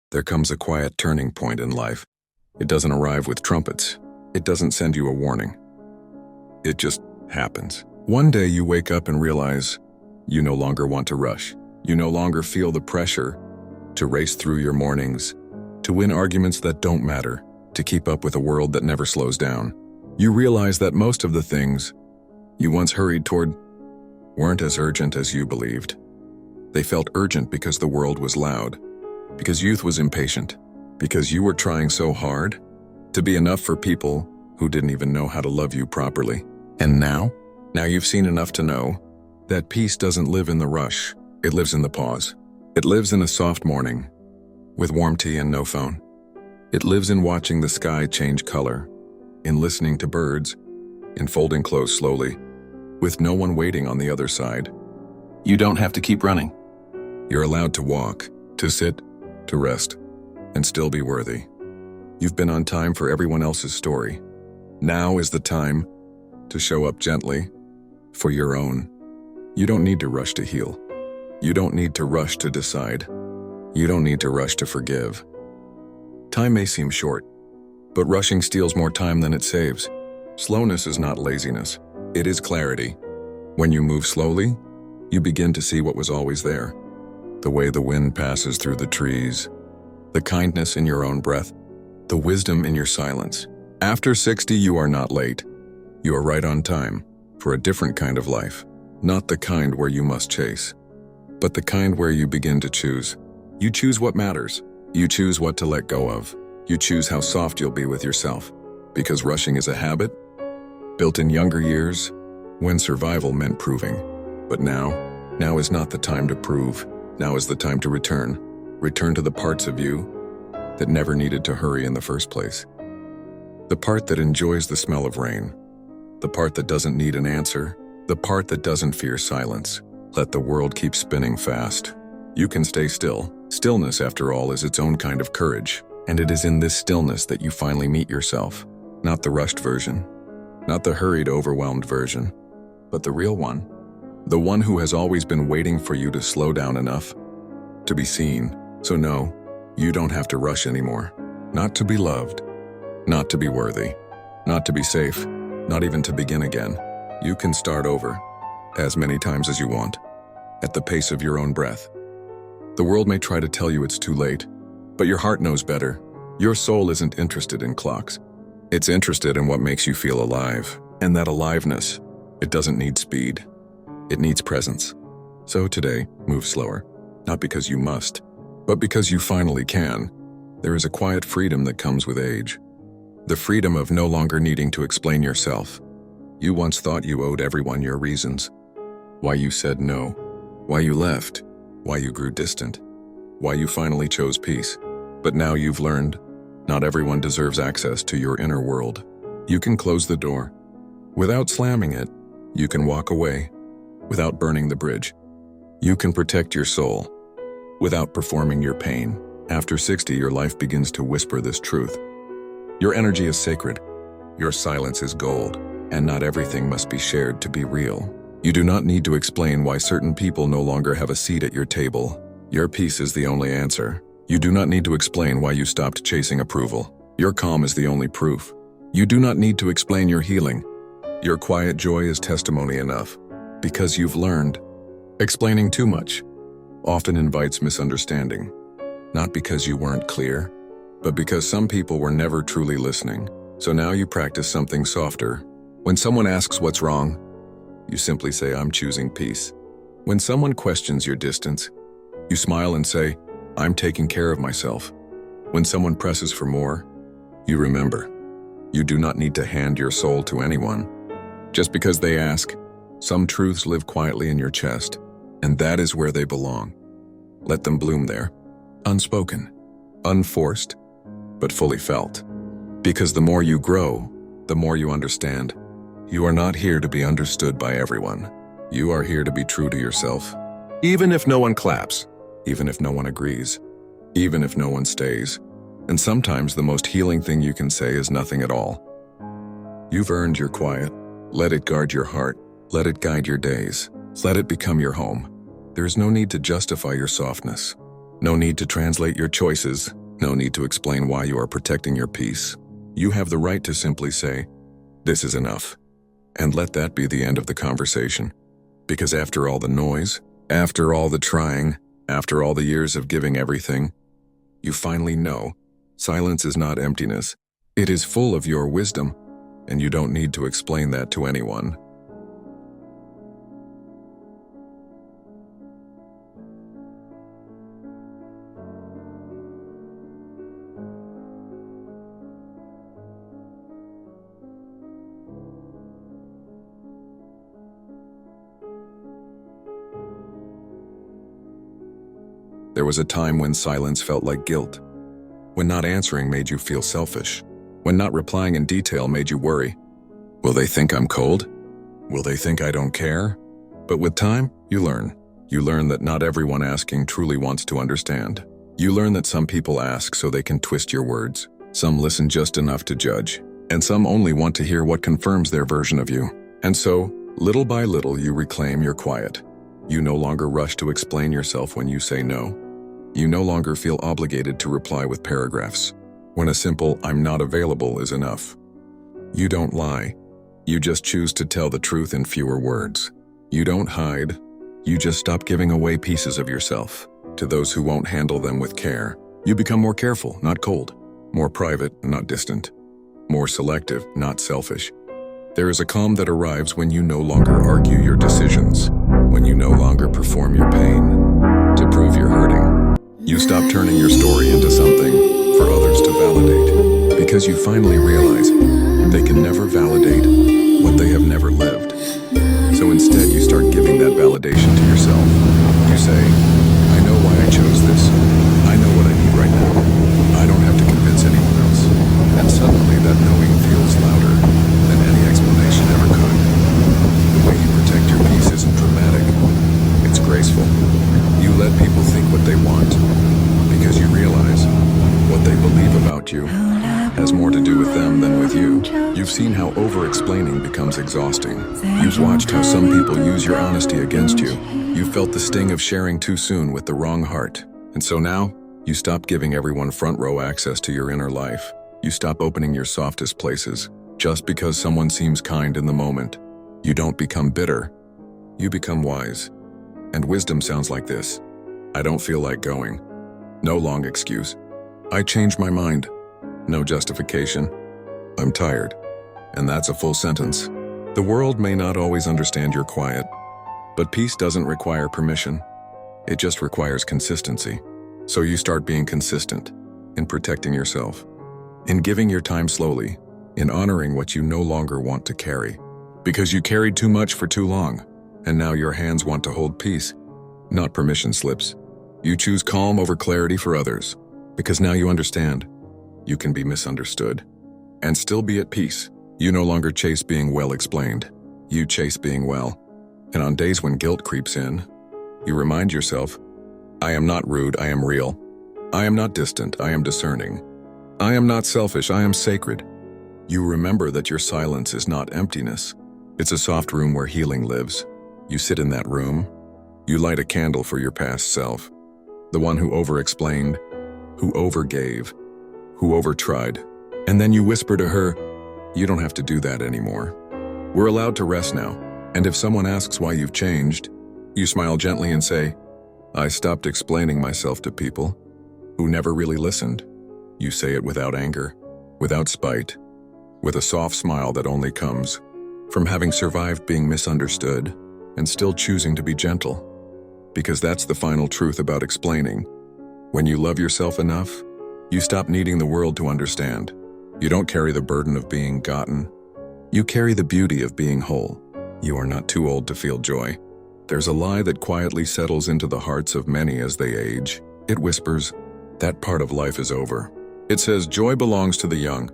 There comes a quiet turning point in life. It doesn't arrive with trumpets. It doesn't send you a warning. It just happens. One day you wake up and realize you no longer want to rush. You no longer feel the pressure to race through your mornings, to win arguments that don't matter, to keep up with a world that never slows down. You realize that most of the things you once hurried toward weren't as urgent as you believed. They felt urgent because the world was loud, because youth was impatient, because you were trying so hard to be enough for people who didn't even know how to love you properly. And now you've seen enough to know that peace doesn't live in the rush. It lives in the pause. It lives in a soft morning with warm tea and no phone. It lives in watching the sky change color, in listening to birds, in folding clothes slowly, with no one waiting on the other side. You don't have to keep running. You're allowed to walk, to sit, to rest, and still be worthy. You've been on time for everyone else's story. Now is the time to show up gently for your own. You don't need to rush to heal. You don't need to rush to decide. You don't need to rush to forgive. Time may seem short, but rushing steals more time than it saves. Slowness is not laziness. It is clarity. When you move slowly, you begin to see what was always there. The way the wind passes through the trees, the kindness in your own breath, the wisdom in your silence. After 60, you are not late. You are right on time for a different kind of life. Not the kind where you must chase, but the kind where you begin to choose. You choose what matters. You choose what to let go of. You choose how soft you'll be with yourself. Because rushing is a habit built in younger years when survival meant proving. But now is not the time to prove. Now is the time to return. Return to the parts of you that never needed to hurry in the first place. The part that enjoys the smell of rain. The part that doesn't need an answer. The part that doesn't fear silence. Let the world keep spinning fast. You can stay still. Stillness, after all, is its own kind of courage. And it is in this stillness that you finally meet yourself. Not the rushed version. Not the hurried, overwhelmed version. But the real one. The one who has always been waiting for you to slow down enough to be seen. So no, you don't have to rush anymore. Not to be loved. Not to be worthy. Not to be safe. Not even to begin again. You can start over as many times as you want, at the pace of your own breath. The world may try to tell you it's too late, but your heart knows better. Your soul isn't interested in clocks. It's interested in what makes you feel alive. And that aliveness, it doesn't need speed. It needs presence. So today, move slower. Not because you must, but because you finally can. There is a quiet freedom that comes with age. The freedom of no longer needing to explain yourself. You once thought you owed everyone your reasons. Why you said no. Why you left. Why you grew distant. Why you finally chose peace. But now you've learned, not everyone deserves access to your inner world. You can close the door. Without slamming it, you can walk away. Without burning the bridge. You can protect your soul. Without performing your pain. After 60, your life begins to whisper this truth. Your energy is sacred. Your silence is gold. And not everything must be shared to be real. You do not need to explain why certain people no longer have a seat at your table. Your peace is the only answer. You do not need to explain why you stopped chasing approval. Your calm is the only proof. You do not need to explain your healing. Your quiet joy is testimony enough. Because you've learned. Explaining too much often invites misunderstanding. Not because you weren't clear, but because some people were never truly listening. So now you practice something softer. When someone asks what's wrong, you simply say, I'm choosing peace. When someone questions your distance, you smile and say, I'm taking care of myself. When someone presses for more, you remember, you do not need to hand your soul to anyone. Just because they ask, some truths live quietly in your chest, and that is where they belong. Let them bloom there, unspoken, unforced, but fully felt. Because the more you grow, the more you understand. You are not here to be understood by everyone. You are here to be true to yourself. Even if no one claps, even if no one agrees, even if no one stays. And sometimes the most healing thing you can say is nothing at all. You've earned your quiet. Let it guard your heart. Let it guide your days. Let it become your home. There is no need to justify your softness. No need to translate your choices. No need to explain why you are protecting your peace. You have the right to simply say, "This is enough," and let that be the end of the conversation. Because after all the noise, after all the trying, after all the years of giving everything, you finally know silence is not emptiness. It is full of your wisdom, and you don't need to explain that to anyone. There was a time when silence felt like guilt, when not answering made you feel selfish, when not replying in detail made you worry. Will they think I'm cold? Will they think I don't care? But with time, you learn. You learn that not everyone asking truly wants to understand. You learn that some people ask so they can twist your words. Some listen just enough to judge. And some only want to hear what confirms their version of you. And so, little by little, you reclaim your quiet. You no longer rush to explain yourself when you say no. You no longer feel obligated to reply with paragraphs, when a simple "I'm not available" is enough. You don't lie. You just choose to tell the truth in fewer words. You don't hide. You just stop giving away pieces of yourself to those who won't handle them with care. You become more careful, not cold. More private, not distant. More selective, not selfish. There is a calm that arrives when you no longer argue your decisions, when you no longer perform your pain to prove you're hurting. You stop turning your story into something for others to validate, because you finally realize they can never validate what they have never lived. So instead, you start giving that validation to yourself. You say, "I know why I chose this. I know what I need right now. I don't have to convince anyone else." And suddenly, that knowing feels louder than any explanation ever could. The way you protect your peace isn't dramatic. It's graceful. You let people think what they want, because you realize what they believe about you has more to do with them than with you. You've seen how over-explaining becomes exhausting. You've watched how some people use your honesty against you. You felt the sting of sharing too soon with the wrong heart. And so now, you stop giving everyone front-row access to your inner life. You stop opening your softest places just because someone seems kind in the moment. You don't become bitter. You become wise. And wisdom sounds like this: "I don't feel like going." No long excuse. "I changed my mind." No justification. "I'm tired." And that's a full sentence. The world may not always understand your quiet, but peace doesn't require permission. It just requires consistency. So you start being consistent in protecting yourself, in giving your time slowly, in honoring what you no longer want to carry. Because you carried too much for too long, and now your hands want to hold peace, not permission slips. You choose calm over clarity for others, because now you understand you can be misunderstood and still be at peace. You no longer chase being well explained. You chase being well. And on days when guilt creeps in, you remind yourself, "I am not rude, I am real. I am not distant, I am discerning. I am not selfish, I am sacred." You remember that your silence is not emptiness. It's a soft room where healing lives. You sit in that room. You light a candle for your past self. The one who over-explained, who overgave, who over-tried. And then you whisper to her, "You don't have to do that anymore. We're allowed to rest now." And if someone asks why you've changed, you smile gently and say, "I stopped explaining myself to people who never really listened." You say it without anger, without spite, with a soft smile that only comes from having survived being misunderstood and still choosing to be gentle. Because that's the final truth about explaining. When you love yourself enough, you stop needing the world to understand. You don't carry the burden of being gotten. You carry the beauty of being whole. You are not too old to feel joy. There's a lie that quietly settles into the hearts of many as they age. It whispers, that part of life is over. It says joy belongs to the young.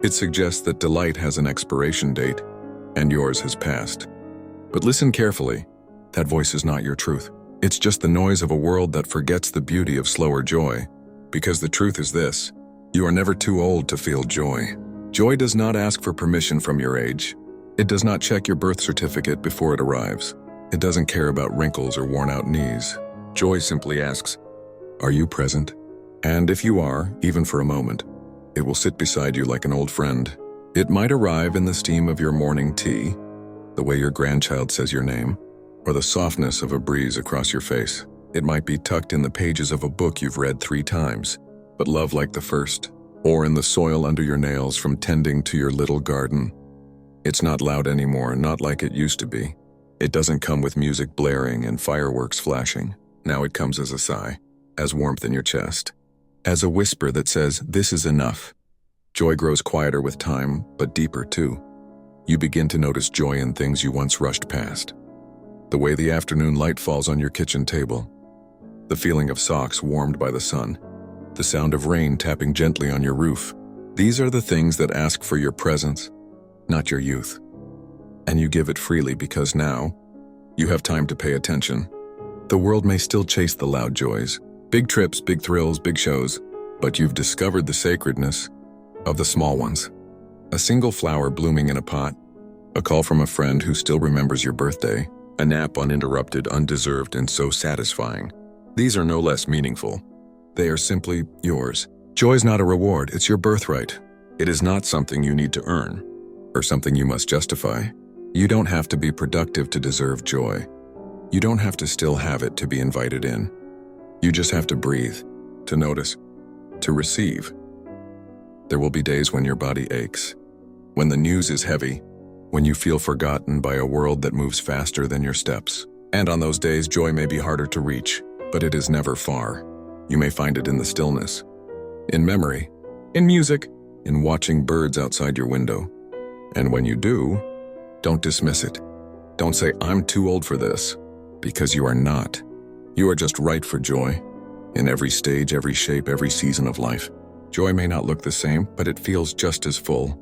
It suggests that delight has an expiration date, and yours has passed. But listen carefully. That voice is not your truth. It's just the noise of a world that forgets the beauty of slower joy. Because the truth is this: you are never too old to feel joy. Joy does not ask for permission from your age. It does not check your birth certificate before it arrives. It doesn't care about wrinkles or worn-out knees. Joy simply asks, Are you present? And if you are, even for a moment, it will sit beside you like an old friend. It might arrive in the steam of your morning tea, the way your grandchild says your name, or the softness of a breeze across your face. It might be tucked in the pages of a book you've read 3 times, but love like the first, or in the soil under your nails from tending to your little garden. It's not loud anymore, not like it used to be. It doesn't come with music blaring and fireworks flashing. Now it comes as a sigh, as warmth in your chest, as a whisper that says, "This is enough." Joy grows quieter with time, but deeper too. You begin to notice joy in things you once rushed past. The way the afternoon light falls on your kitchen table, the feeling of socks warmed by the sun, the sound of rain tapping gently on your roof. These are the things that ask for your presence, not your youth. And you give it freely because now, you have time to pay attention. The world may still chase the loud joys, big trips, big thrills, big shows, but you've discovered the sacredness of the small ones. A single flower blooming in a pot, a call from a friend who still remembers your birthday, a nap uninterrupted, undeserved, and so satisfying. These are no less meaningful. They are simply yours. Joy's not a reward, it's your birthright. It is not something you need to earn, or something you must justify. You don't have to be productive to deserve joy. You don't have to still have it to be invited in. You just have to breathe, to notice, to receive. There will be days when your body aches, when the news is heavy, when you feel forgotten by a world that moves faster than your steps. And on those days, joy may be harder to reach, but it is never far. You may find it in the stillness, in memory, in music, in watching birds outside your window. And when you do, don't dismiss it. Don't say, "I'm too old for this," because you are not. You are just right for joy. In every stage, every shape, every season of life. Joy may not look the same, but it feels just as full.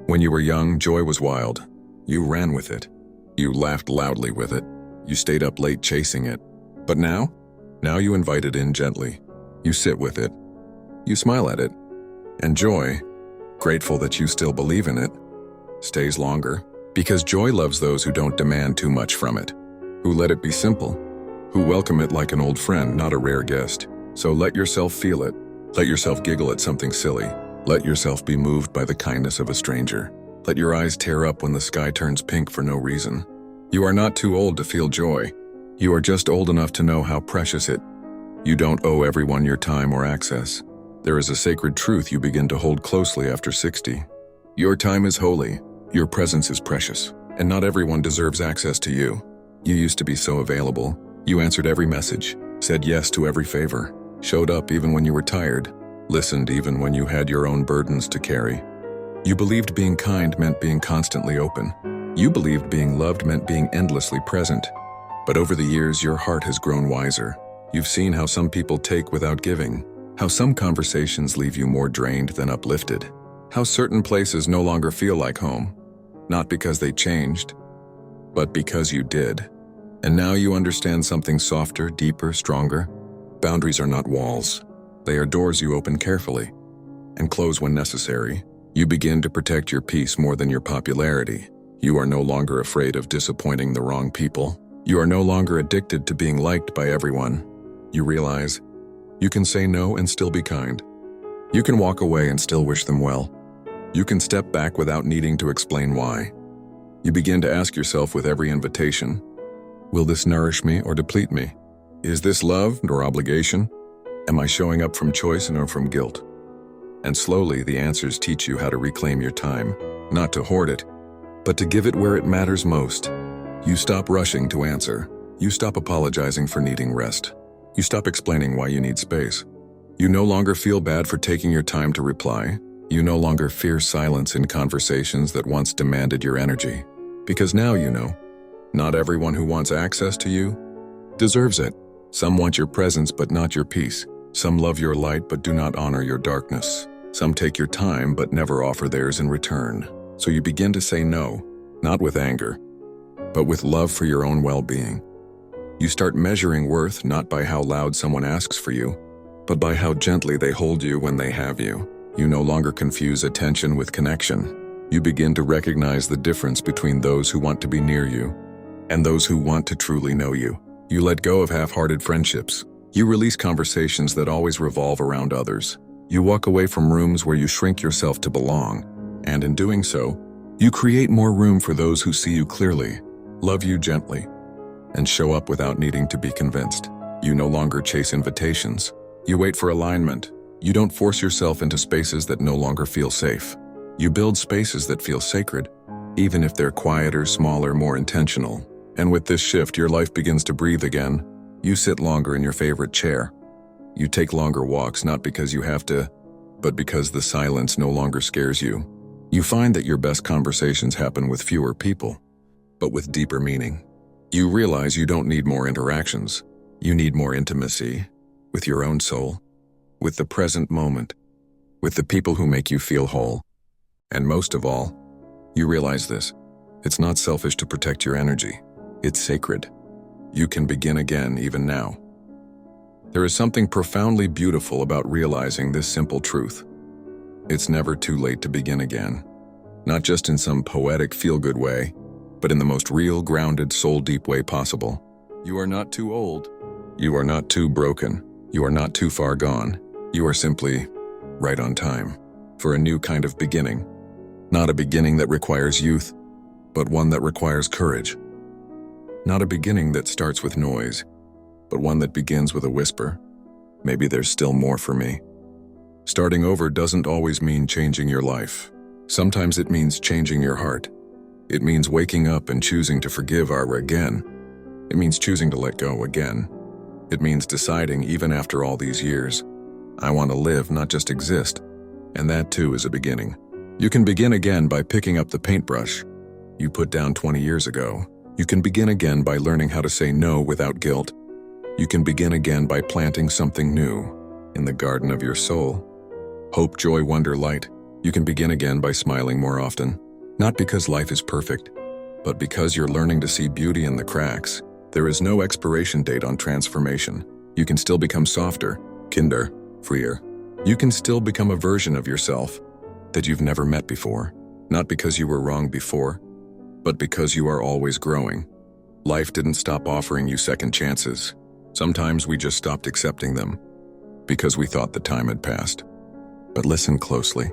When you were young, joy was wild. You ran with it. You laughed loudly with it. You stayed up late chasing it. But now you invite it in gently. You sit with it. You smile at it. And joy, grateful that you still believe in it, stays longer. Because joy loves those who don't demand too much from it, who let it be simple, who welcome it like an old friend, not a rare guest. So let yourself feel it. Let yourself giggle at something silly. Let yourself be moved by the kindness of a stranger. Let your eyes tear up when the sky turns pink for no reason. You are not too old to feel joy. You are just old enough to know how precious it. You don't owe everyone your time or access. There is a sacred truth you begin to hold closely after 60. Your time is holy. Your presence is precious. And not everyone deserves access to you. You used to be so available. You answered every message, said yes to every favor, showed up even when you were tired, listened even when you had your own burdens to carry. You believed being kind meant being constantly open. You believed being loved meant being endlessly present. But over the years, your heart has grown wiser. You've seen how some people take without giving, how some conversations leave you more drained than uplifted, how certain places no longer feel like home, not because they changed, but because you did. And now you understand something softer, deeper, stronger. Boundaries are not walls. They are doors you open carefully and close when necessary. You begin to protect your peace more than your popularity. You are no longer afraid of disappointing the wrong people. You are no longer addicted to being liked by everyone. You realize you can say no and still be kind. You can walk away and still wish them well. You can step back without needing to explain why. You begin to ask yourself with every invitation, will this nourish me or deplete me? Is this love or obligation? Am I showing up from choice or from guilt? And slowly the answers teach you how to reclaim your time, not to hoard it, but to give it where it matters most. You stop rushing to answer. You stop apologizing for needing rest. You stop explaining why you need space. You no longer feel bad for taking your time to reply. You no longer fear silence in conversations that once demanded your energy. Because now you know, not everyone who wants access to you deserves it. Some want your presence but not your peace. Some love your light but do not honor your darkness. Some take your time but never offer theirs in return. So you begin to say no, not with anger, but with love for your own well-being. You start measuring worth not by how loud someone asks for you, but by how gently they hold you when they have you. You no longer confuse attention with connection. You begin to recognize the difference between those who want to be near you and those who want to truly know you. You let go of half-hearted friendships, You release conversations that always revolve around others. You walk away from rooms where you shrink yourself to belong, and in doing so, you create more room for those who see you clearly, love you gently, and show up without needing to be convinced. You no longer chase invitations. You wait for alignment. You don't force yourself into spaces that no longer feel safe. You build spaces that feel sacred, even if they're quieter, smaller, more intentional. And with this shift, your life begins to breathe again. You sit longer in your favorite chair. You take longer walks, not because you have to, but because the silence no longer scares you. You find that your best conversations happen with fewer people, but with deeper meaning. You realize you don't need more interactions. You need more intimacy with your own soul, with the present moment, with the people who make you feel whole. And most of all, you realize this. It's not selfish to protect your energy. It's sacred. You can begin again even now. There is something profoundly beautiful about realizing this simple truth. It's never too late to begin again. Not just in some poetic feel-good way, but in the most real, grounded, soul-deep way possible. You are not too old. You are not too broken. You are not too far gone. You are simply right on time for a new kind of beginning. Not a beginning that requires youth, but one that requires courage. Not a beginning that starts with noise, but one that begins with a whisper. Maybe there's still more for me. Starting over doesn't always mean changing your life. Sometimes it means changing your heart. It means waking up and choosing to forgive again. It means choosing to let go again. It means deciding, even after all these years, I want to live, not just exist. And that too is a beginning. You can begin again by picking up the paintbrush you put down 20 years ago. You can begin again by learning how to say no without guilt. You can begin again by planting something new in the garden of your soul. Hope, joy, wonder, light. You can begin again by smiling more often. Not because life is perfect, but because you're learning to see beauty in the cracks. There is no expiration date on transformation. You can still become softer, kinder, freer. You can still become a version of yourself that you've never met before. Not because you were wrong before, but because you are always growing. Life didn't stop offering you second chances. Sometimes we just stopped accepting them because we thought the time had passed. But listen closely.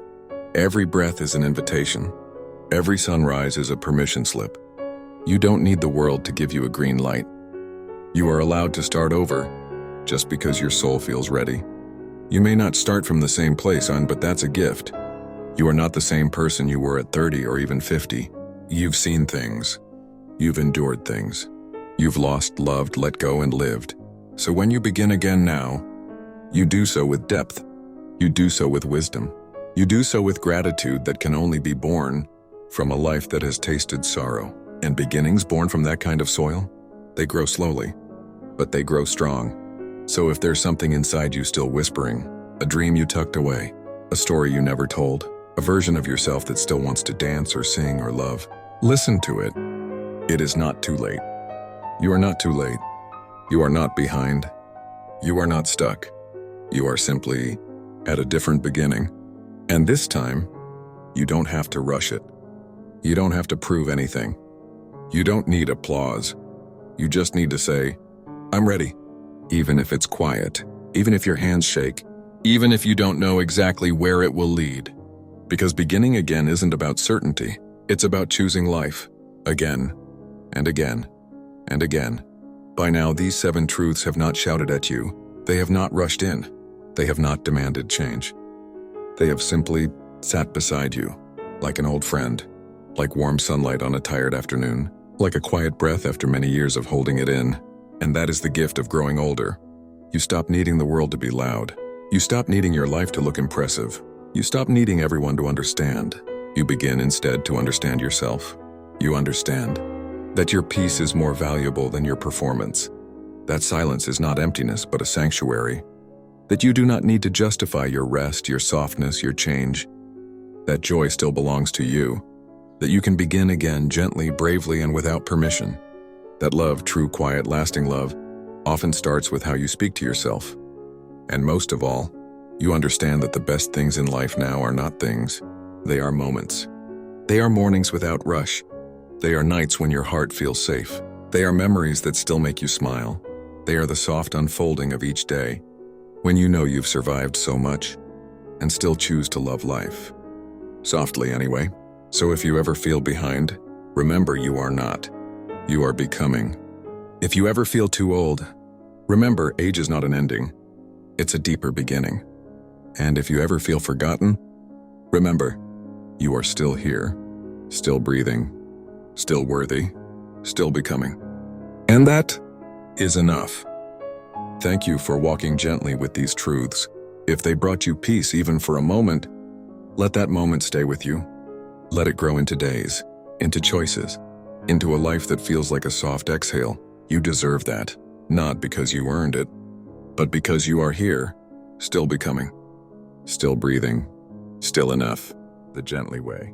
Every breath is an invitation. Every sunrise is a permission slip. You don't need the world to give you a green light. You are allowed to start over just because your soul feels ready. You may not start from the same place, but that's a gift. You are not the same person you were at 30 or even 50. You've seen things. You've endured things. You've lost, loved, let go, and lived. So when you begin again now, you do so with depth. You do so with wisdom. You do so with gratitude that can only be born from a life that has tasted sorrow. And beginnings born from that kind of soil, they grow slowly, but they grow strong. So if there's something inside you still whispering, a dream you tucked away, a story you never told, a version of yourself that still wants to dance or sing or love, listen to it. It is not too late. You are not too late. You are not behind. You are not stuck. You are simply at a different beginning. And this time, you don't have to rush it. You don't have to prove anything. You don't need applause. You just need to say, I'm ready. Even if it's quiet, even if your hands shake, even if you don't know exactly where it will lead. Because beginning again isn't about certainty. It's about choosing life again and again and again. By now, these 7 truths have not shouted at you. They have not rushed in. They have not demanded change. They have simply sat beside you, like an old friend, like warm sunlight on a tired afternoon, like a quiet breath after many years of holding it in. And that is the gift of growing older. You stop needing the world to be loud. You stop needing your life to look impressive. You stop needing everyone to understand. You begin instead to understand yourself. You understand that your peace is more valuable than your performance. That silence is not emptiness, but a sanctuary. That you do not need to justify your rest, your softness, your change. That joy still belongs to you. That you can begin again gently, bravely, and without permission. That love, true, quiet, lasting love, often starts with how you speak to yourself. And most of all, you understand that the best things in life now are not things. They are moments. They are mornings without rush. They are nights when your heart feels safe. They are memories that still make you smile. They are the soft unfolding of each day, when you know you've survived so much and still choose to love life. Softly, anyway. So if you ever feel behind, remember you are not. You are becoming. If you ever feel too old, remember age is not an ending. It's a deeper beginning. And if you ever feel forgotten, remember, you are still here, still breathing, still worthy, still becoming. And that is enough. Thank you for walking gently with these truths. If they brought you peace even for a moment, let that moment stay with you. Let it grow into days, into choices, into a life that feels like a soft exhale. You deserve that, not because you earned it, but because you are here, still becoming, still breathing, still enough, the gently way.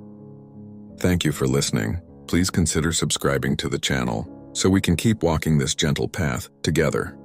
Thank you for listening. Please consider subscribing to the channel so we can keep walking this gentle path together.